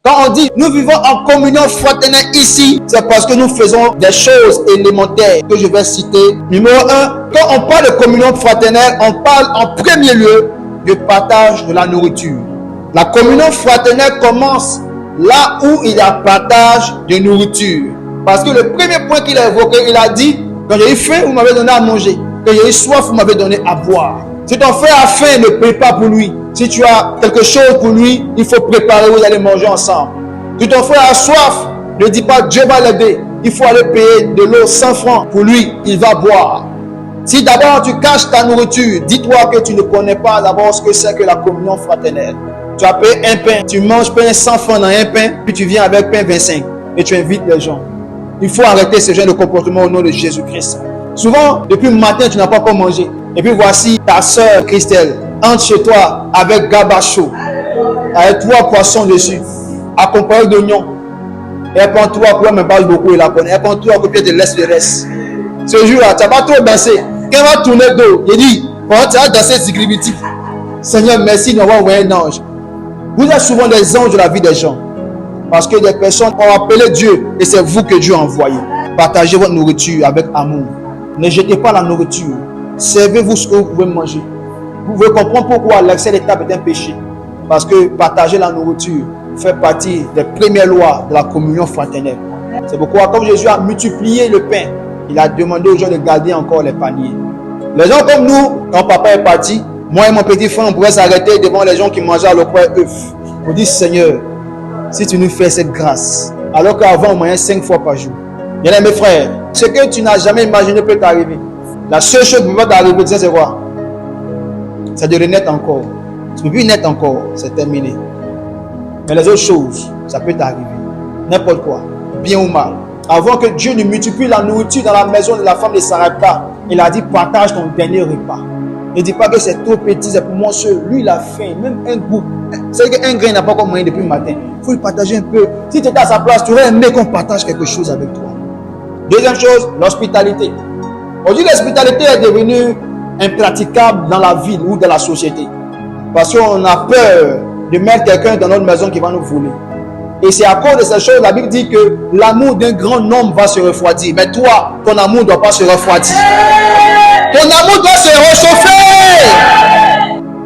Quand on dit nous vivons en communion fraternelle ici, c'est parce que nous faisons des choses élémentaires que je vais citer. Numéro 1, quand on parle de communion fraternelle, on parle en premier lieu du partage de la nourriture. La communion fraternelle commence là où il y a partage de nourriture. Parce que le premier point qu'il a évoqué, il a dit, quand j'ai eu faim, vous m'avez donné à manger. Quand j'ai eu soif, vous m'avez donné à boire. Si ton frère a faim, ne prépare pour lui. Si tu as quelque chose pour lui, il faut préparer, vous allez manger ensemble. Si ton frère a soif, ne dis pas Dieu va l'aider. Il faut aller payer de l'eau 100 francs pour lui, il va boire. Si d'abord tu caches ta nourriture, dis-toi que tu ne connais pas d'abord ce que c'est que la communion fraternelle. Tu as payé un pain, tu manges pain 100 francs dans un pain, puis tu viens avec pain 25 et tu invites les gens. Il faut arrêter ce genre de comportement au nom de Jésus-Christ. Souvent, depuis le matin, tu n'as pas encore mangé. Et puis voici ta soeur Christelle entre chez toi avec gabacho, avec 3 poissons dessus, accompagné d'oignons. Et elle prend 3 coups, elle me parle beaucoup, elle connaît. Elle prend 3 coups, elle te laisse le reste. Ce jour-là, tu n'as pas trop dansé. Quand elle va tourner d'eau, il dit, tu vas danser Zigribiti. Seigneur, merci d'avoir envoyé un ange. Vous êtes souvent des anges de la vie des gens. Parce que des personnes ont appelé Dieu et c'est vous que Dieu a envoyé. Partagez votre nourriture avec amour. Ne jetez pas la nourriture. Servez-vous ce que vous pouvez manger. Vous pouvez comprendre pourquoi l'excès de table est un péché. Parce que partager la nourriture fait partie des premières lois de la communion fraternelle. C'est pourquoi, comme Jésus a multiplié le pain, il a demandé aux gens de garder encore les paniers. Les gens comme nous, quand papa est parti, moi et mon petit frère, on pouvait s'arrêter devant les gens qui mangeaient à l'eau œufs. On dit, Seigneur, si tu nous fais cette grâce, alors qu'avant on mangeait 5 fois par jour. Bien aimé frère, ce que tu n'as jamais imaginé peut t'arriver. La seule chose qui peut t'arriver, c'est quoi? C'est de renaître encore. Tu ne peux plus naître encore, c'est terminé. Mais les autres choses, ça peut t'arriver. N'importe quoi, bien ou mal. Avant que Dieu ne multiplie la nourriture dans la maison de la femme de Sarepta, il a dit partage ton dernier repas. Ne dis pas que c'est trop petit, c'est pour moi seul. Lui, il a faim, même un goût. C'est qu'un grain n'a pas encore mangé depuis le matin. Il faut lui partager un peu. Si tu étais à sa place, tu aurais aimé qu'on partage quelque chose avec toi. Deuxième chose, l'hospitalité. Aujourd'hui, l'hospitalité est devenue impraticable dans la ville ou dans la société. Parce qu'on a peur de mettre quelqu'un dans notre maison qui va nous voler. Et c'est à cause de ces choses, la Bible dit que l'amour d'un grand homme va se refroidir. Mais toi, ton amour ne doit pas se refroidir. Ton amour doit se réchauffer.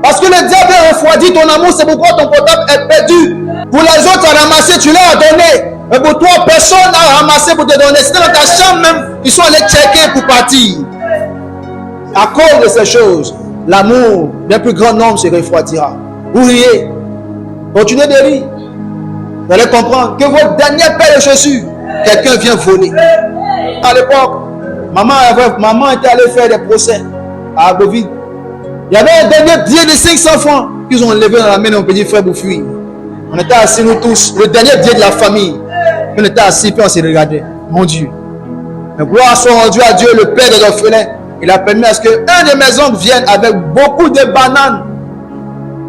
Parce que le diable a refroidi ton amour, c'est pourquoi ton portable est perdu. Pour les autres, tu as ramassé, tu leur as donné. Mais pour toi, personne n'a ramassé pour te donner. C'était dans ta chambre même, ils sont allés checker pour partir. À cause de ces choses, l'amour d'un plus grand homme se refroidira. Vous riez. Continuez de rire. Vous allez comprendre que votre dernière paire de chaussures, quelqu'un vient voler. À l'époque, maman était allée faire des procès à Agoville. Il y avait un dernier billet de 500 francs qu'ils ont enlevé dans la main de mon petit frère pour fuir. On était assis nous tous, le dernier billet de la famille. On était assis puis on se regardait. Mon Dieu. Mais gloire soit rendue à Dieu, le Père des orphelins. Il a permis à ce qu'un de mes oncles vienne avec beaucoup de bananes.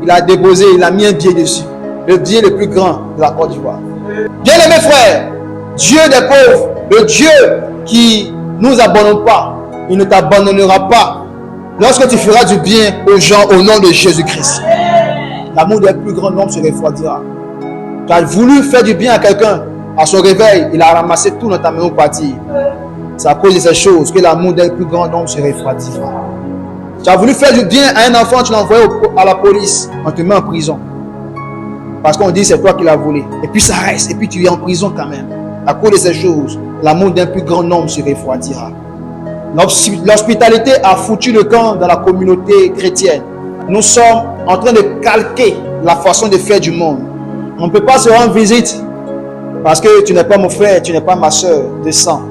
Il a déposé, il a mis un billet dessus. Le billet le plus grand de la Côte d'Ivoire. Bien aimés frères, Dieu des pauvres, le Dieu qui ne nous abandonne pas, il ne t'abandonnera pas lorsque tu feras du bien aux gens au nom de Jésus-Christ. L'amour des plus grands hommes se refroidira. Tu as voulu faire du bien à quelqu'un, à son réveil, il a ramassé tout dans ta maison pour partir. C'est à cause de ces choses que l'amour des plus grands hommes se refroidira. Tu as voulu faire du bien à un enfant, tu l'as envoyé à la police, on te met en prison. Parce qu'on dit c'est toi qui l'as volé. Et puis ça reste. Et puis tu es en prison quand même. À cause de ces choses, l'amour d'un plus grand homme se refroidira. L'hospitalité a foutu le camp dans la communauté chrétienne. Nous sommes en train de calquer la façon de faire du monde. On ne peut pas se rendre visite parce que tu n'es pas mon frère, tu n'es pas ma soeur de sang.